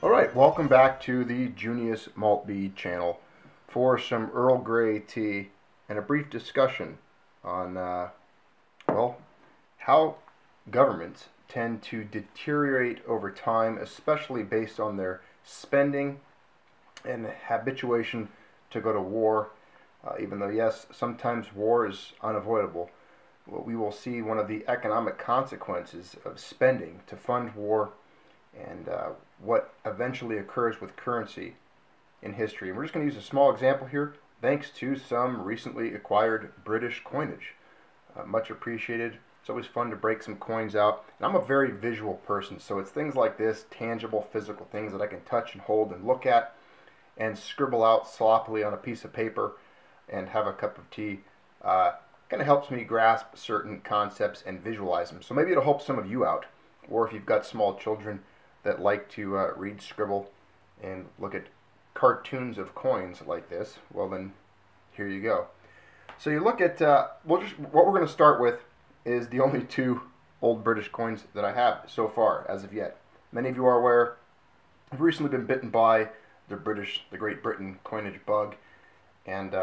Alright, welcome back to the Junius Maltby channel for some Earl Grey tea and a brief discussion on, well, how governments tend to deteriorate over time, especially based on their spending and habituation to go to war. Even though, yes, sometimes war is unavoidable, we will see one of the economic consequences of spending to fund war and what eventually occurs with currency in history. And we're just going to use a small example here, thanks to some recently acquired British coinage. Much appreciated. It's always fun to break some coins out. And I'm a very visual person, so it's things like this, tangible, physical things that I can touch and hold and look at and scribble out sloppily on a piece of paper and have a cup of tea. Kind of helps me grasp certain concepts and visualize them. So maybe it'll help some of you out. Or if you've got small children that like to read, scribble, and look at cartoons of coins like this, well then, here you go. So you look at, what we're going to start with is the only two old British coins that I have so far, as of yet. Many of you are aware, I've recently been bitten by the Great Britain coinage bug, and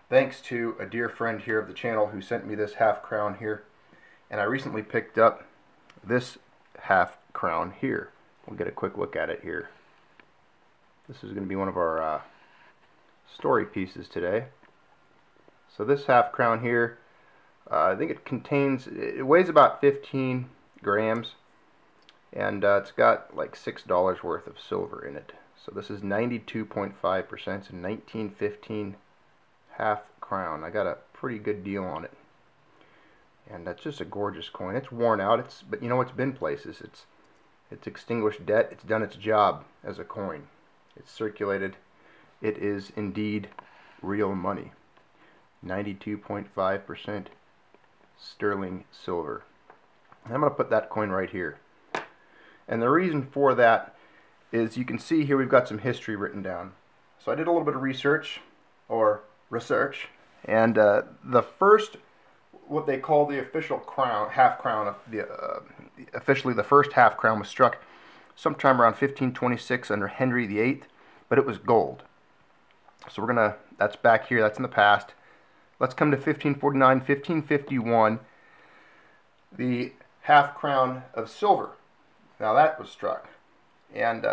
thanks to a dear friend here of the channel who sent me this half crown here, and I recently picked up this half crown here. We'll get a quick look at it here. This is going to be one of our story pieces today. So this half crown here, I think it weighs about 15 grams, and it's got like $6 worth of silver in it. So this is 92.5%, it's a 1915 half crown. I got a pretty good deal on it, and that's just a gorgeous coin. It's worn out, but you know, it's been places. It's extinguished debt. It's done its job as a coin. It's circulated. It is indeed real money. 92.5% sterling silver. And I'm going to put that coin right here. And the reason for that is you can see here we've got some history written down. So I did a little bit of research, and the first, what they call the official crown, half crown, officially the first half crown was struck sometime around 1526 under Henry VIII, but it was gold. So that's back here, that's in the past. Let's come to 1549, 1551, the half crown of silver. Now that was struck. And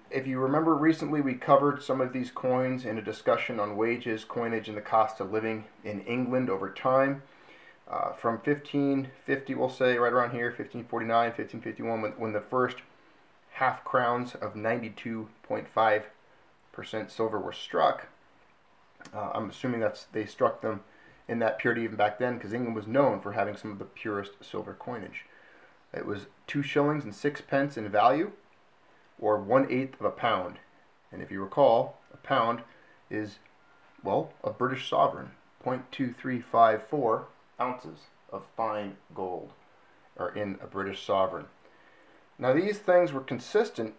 if you remember, recently we covered some of these coins in a discussion on wages, coinage, and the cost of living in England over time. From 1550, we'll say, right around here, 1549, 1551, when the first half crowns of 92.5% silver were struck. I'm assuming they struck them in that period even back then, because England was known for having some of the purest silver coinage. It was 2 shillings and 6 pence in value, or 1/8 of a pound. And if you recall, a pound is, well, a British sovereign. 0.2354 ounces of fine gold are in a British sovereign. Now these things were consistent,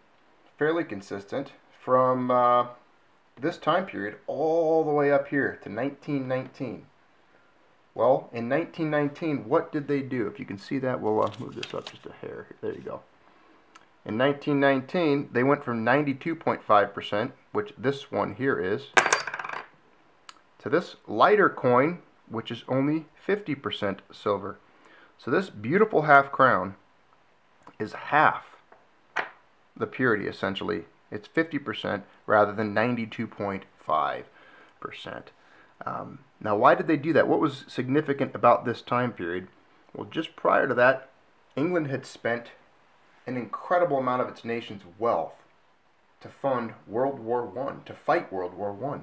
fairly consistent, from this time period all the way up here to 1919. Well, in 1919, what did they do? If you can see that, we'll move this up just a hair. There you go. In 1919, they went from 92.5%, which this one here is, to this lighter coin, which is only 50% silver. So this beautiful half crown is half the purity, essentially. It's 50% rather than 92.5%. Now, why did they do that? What was significant about this time period? Well, just prior to that, England had spent an incredible amount of its nation's wealth to fund World War I, to fight World War I.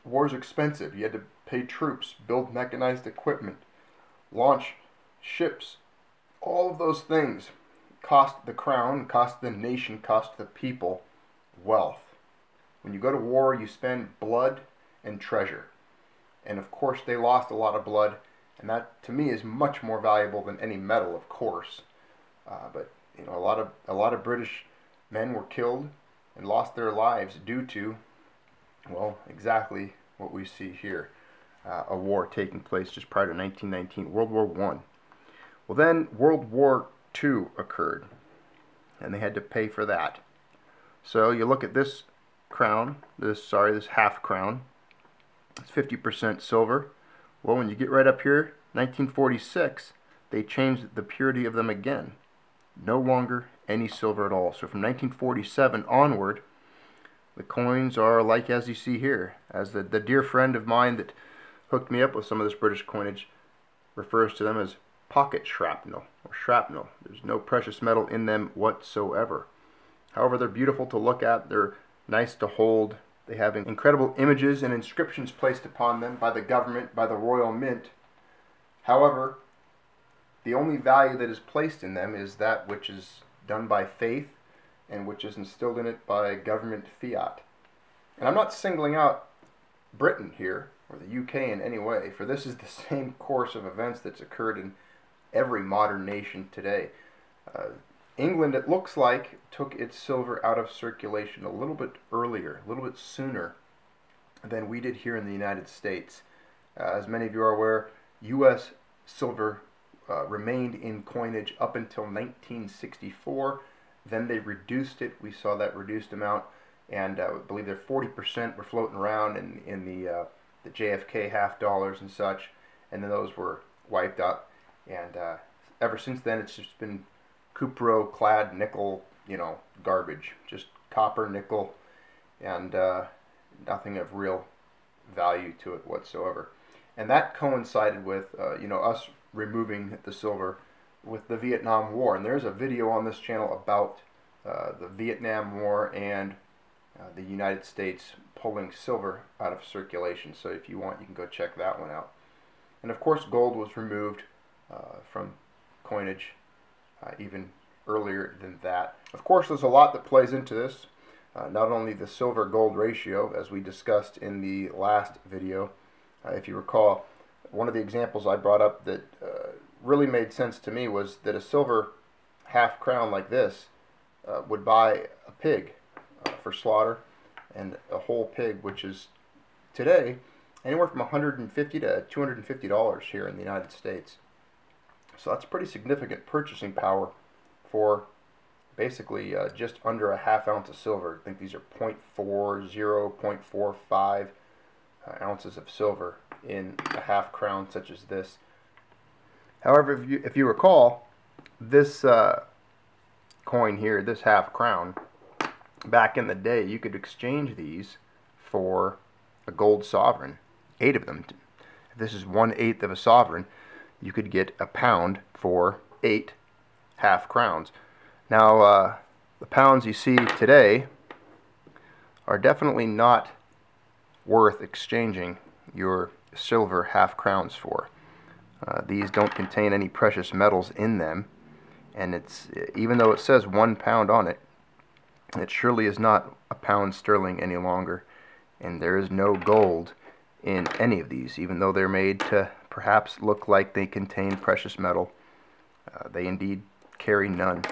War's expensive. You had to pay troops, build mechanized equipment, launch ships. All of those things cost the crown, cost the nation, cost the people wealth. When you go to war, you spend blood and treasure. And of course, they lost a lot of blood, and that, to me, is much more valuable than any medal, of course. But you know, a lot of British men were killed and lost their lives due to, well, exactly what we see here. A war taking place just prior to 1919, World War I. Well, then World War II occurred, and they had to pay for that. So you look at this crown, this half crown, it's 50% silver. Well, when you get right up here, 1946, they changed the purity of them again. No longer any silver at all. So from 1947 onward, the coins are like as you see here. As the dear friend of mine that hooked me up with some of this British coinage refers to them as pocket shrapnel, or shrapnel. There's no precious metal in them whatsoever. However, they're beautiful to look at. They're nice to hold. They have incredible images and inscriptions placed upon them by the government, by the Royal Mint. However, the only value that is placed in them is that which is done by faith and which is instilled in it by government fiat. And I'm not singling out Britain here, or the UK in any way, for this is the same course of events that's occurred in every modern nation today. England, it looks like, took its silver out of circulation a little bit earlier, a little bit sooner than we did here in the United States. As many of you are aware, U.S. silver remained in coinage up until 1964. Then they reduced it. We saw that reduced amount, and I believe they're 40% were floating around in the JFK half dollars and such, and then those were wiped out. And ever since then, it's just been cupro-clad nickel, garbage, just copper, nickel, and nothing of real value to it whatsoever. And that coincided with, us removing the silver with the Vietnam War. And there's a video on this channel about the Vietnam War and the United States pulling silver out of circulation. So if you want, you can go check that one out. And of course, gold was removed from coinage even earlier than that. Of course, there's a lot that plays into this. Not only the silver-gold ratio, as we discussed in the last video. If you recall, one of the examples I brought up that really made sense to me was that a silver half crown like this would buy a pig for slaughter, and a whole pig, which is today anywhere from $150 to $250 here in the United States. So that's pretty significant purchasing power for basically just under a half ounce of silver. I think these are 0.40, 0.45 ounces of silver in a half crown such as this. However, if you recall, this coin here, this half crown, back in the day, you could exchange these for a gold sovereign, 8 of them. If this is 1/8 of a sovereign, you could get a pound for 8 half crowns. Now, the pounds you see today are definitely not worth exchanging your silver half crowns for. These don't contain any precious metals in them, and even though it says 1 pound on it, it surely is not a pound sterling any longer, and there is no gold in any of these, even though they're made to perhaps look like they contain precious metal. They indeed carry none.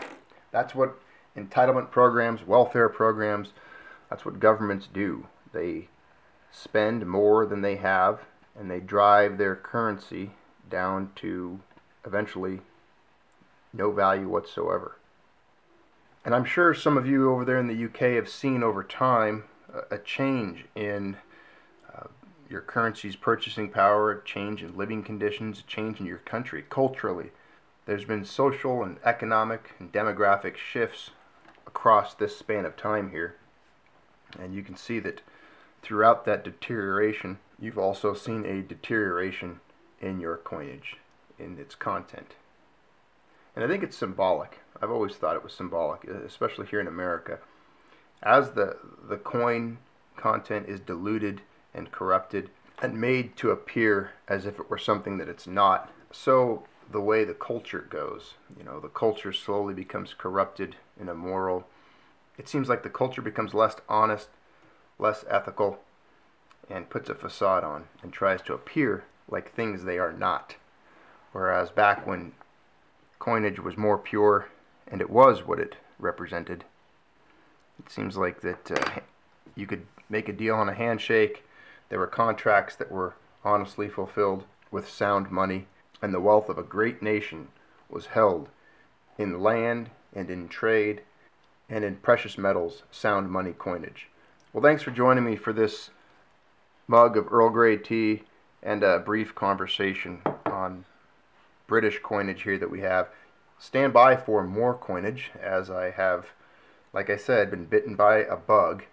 That's what entitlement programs, welfare programs, that's what governments do. They spend more than they have, and they drive their currency down to eventually no value whatsoever. And I'm sure some of you over there in the UK have seen over time a change in your currency's purchasing power, a change in living conditions, a change in your country culturally. There's been social and economic and demographic shifts across this span of time here, and you can see that throughout that deterioration, you've also seen a deterioration in your coinage, in its content. And I think it's symbolic. I've always thought it was symbolic, especially here in America. As the coin content is diluted and corrupted and made to appear as if it were something that it's not, so the way the culture goes. The culture slowly becomes corrupted and immoral. It seems like the culture becomes less honest, less ethical, and puts a facade on and tries to appear like things they are not. Whereas back when coinage was more pure and it was what it represented, it seems like that you could make a deal on a handshake. There were contracts that were honestly fulfilled with sound money, and the wealth of a great nation was held in land and in trade and in precious metals, sound money coinage. Well, thanks for joining me for this mug of Earl Grey tea and a brief conversation on British coinage here that we have. Stand by for more coinage, as I have, like I said, been bitten by a bug,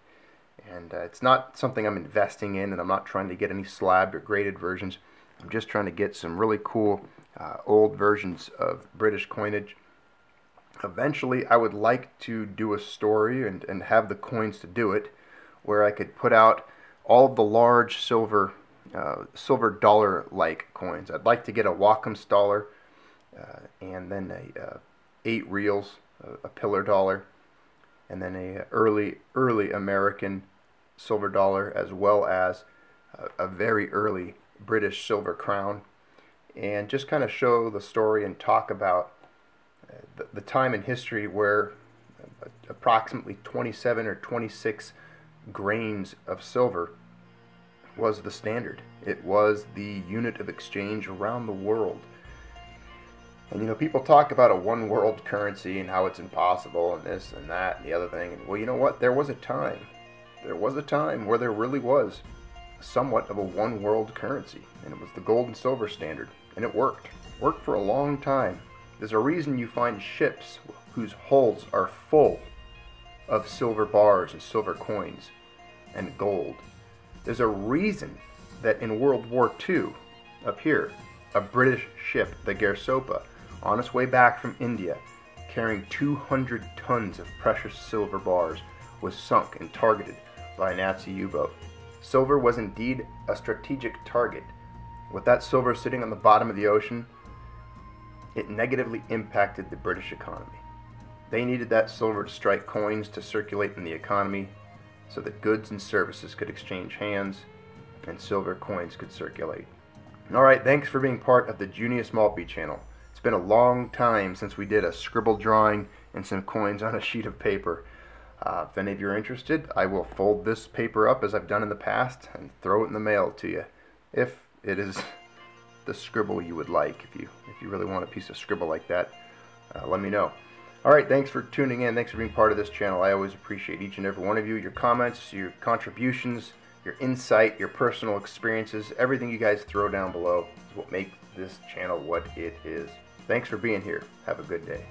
and it's not something I'm investing in, and I'm not trying to get any slabbed or graded versions. I'm just trying to get some really cool old versions of British coinage. Eventually I would like to do a story and have the coins to do it, where I could put out all of the large silver dollar-like coins. I'd like to get a Wacom's dollar, and then a 8 reals, a pillar dollar, and then a early American silver dollar, as well as a very early British silver crown, and just kind of show the story and talk about the time in history where approximately 27 or 26 grains of silver was the standard. It was the unit of exchange around the world. And you know, people talk about a one world currency and how it's impossible and this and that and the other thing. And well, you know what? There was a time where there really was somewhat of a one world currency, and it was the gold and silver standard, and it worked for a long time. There's a reason you find ships whose hulls are full of silver bars and silver coins and gold. There's a reason that in World War II, up here, a British ship, the Gersopa, on its way back from India, carrying 200 tons of precious silver bars, was sunk and targeted by a Nazi U-boat. Silver was indeed a strategic target. With that silver sitting on the bottom of the ocean, it negatively impacted the British economy. They needed that silver to strike coins to circulate in the economy so that goods and services could exchange hands and silver coins could circulate. Alright, thanks for being part of the Junius Maltby channel. It's been a long time since we did a scribble drawing and some coins on a sheet of paper. If any of you are interested, I will fold this paper up as I've done in the past and throw it in the mail to you, if it is the scribble you would like. If you really want a piece of scribble like that, let me know. Alright, thanks for tuning in. Thanks for being part of this channel. I always appreciate each and every one of you, your comments, your contributions, your insight, your personal experiences. Everything you guys throw down below is what makes this channel what it is. Thanks for being here. Have a good day.